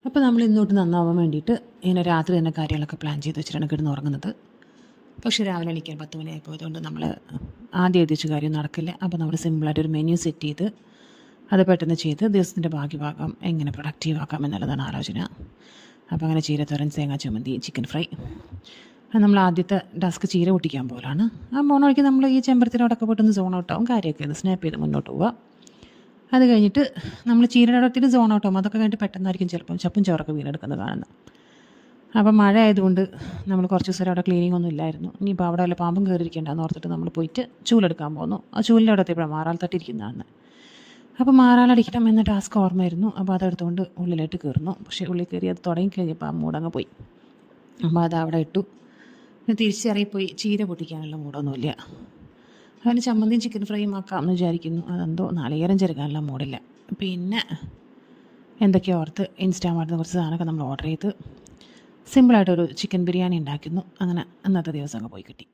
അപ്പോൾ നമ്മൾ ഇന്നോട്ട് നന്നാവാൻ വേണ്ടിയിട്ട് ഇങ്ങനെ രാത്രി തന്നെ കാര്യങ്ങളൊക്കെ പ്ലാൻ ചെയ്ത് വെച്ചിട്ടാണ് കിടന്ന് ഉറങ്ങുന്നത്. പക്ഷേ രാവിലെ എണീക്കാൻ 10 മണിയായി പോയതുകൊണ്ട് നമ്മൾ ആദ്യം എഴുതിച്ച കാര്യം നടക്കില്ല. അപ്പോൾ നമ്മൾ സിമ്പിളായിട്ടൊരു മെനു സെറ്റ് ചെയ്ത് അത് പെട്ടെന്ന് ചെയ്ത് ദിവസത്തിൻ്റെ ബാക്കി ഭാഗം എങ്ങനെ പ്രൊഡക്റ്റീവ് ആക്കാം എന്നുള്ളതാണ് ആലോചന. അപ്പോൾ അങ്ങനെ ചീരത്തോരൻ, തേങ്ങാ ചമ്മന്തി, ചിക്കൻ ഫ്രൈ. നമ്മൾ ആദ്യത്തെ ഡസ്ക് ചീര പൊട്ടിക്കാൻ പോലാണ്. ആ പോണ വഴിക്ക് നമ്മൾ ഈ ചെമ്പരത്തിനോടൊക്കെ പോയിട്ടൊന്ന് സോൺ ഔട്ടാവും, കാര്യമൊക്കെ ഒന്ന് സ്നാപ്പ് ചെയ്ത് മുന്നോട്ട് പോവുക. അത് കഴിഞ്ഞിട്ട് നമ്മൾ ചീരയുടെ അടുത്തിട്ട് സോൺ ഔട്ടാവും. അതൊക്കെ കഴിഞ്ഞിട്ട് പെട്ടെന്നായിരിക്കും ചിലപ്പം ചപ്പും ചോറൊക്കെ വീണെടുക്കുന്നത് കാണുന്നത്. അപ്പം മഴ ആയതുകൊണ്ട് നമ്മൾ കുറച്ച് ദിവസം അവിടെ ക്ലീനിങ് ഒന്നും ഇല്ലായിരുന്നു. ഇനിയിപ്പോൾ അവിടെ വല്ല പാമ്പും കയറിയിരിക്കേണ്ടെന്ന് ഓർത്തിട്ട് നമ്മൾ പോയിട്ട് ചൂലെടുക്കാൻ പോകുന്നു. ആ ചൂലിൻ്റെ അവിടെ എത്തിയപ്പോഴാണ് മാറാൽ തട്ടിയിരിക്കുന്നതാണ്. അപ്പോൾ മാറാലടിക്കണം എന്ന ടാസ്ക് ഓർമ്മയായിരുന്നു. അപ്പോൾ അതെടുത്തുകൊണ്ട് ഉള്ളിലോട്ട് കയറുന്നു. പക്ഷേ ഉള്ളിൽ കയറി അത് തുടങ്ങി കഴിഞ്ഞപ്പോൾ ആ മൂടങ്ങ് പോയി. അപ്പോൾ അത് അവിടെ ഇട്ടു. തിരിച്ചിറങ്ങിപ്പോയി. ചീര പൊട്ടിക്കാനുള്ള മൂടൊന്നുമില്ല. അതിന് ചമ്മന്തിയും ചിക്കൻ ഫ്രൈയും ആക്കാമെന്ന് വിചാരിക്കുന്നു. അതെന്തോ നാളികേരം ചെറുക്കാനുള്ള മൂടില്ല. പിന്നെ എന്തൊക്കെയോ ഓർത്ത് ഇൻസ്റ്റാമാർട്ടിൽ നിന്ന് കുറച്ച് സാധനമൊക്കെ നമ്മൾ ഓർഡർ ചെയ്ത് സിമ്പിളായിട്ടൊരു ചിക്കൻ ബിരിയാണി ഉണ്ടാക്കുന്നു. അങ്ങനെ അന്നത്തെ ദിവസം അങ്ങ് പോയി കിട്ടി.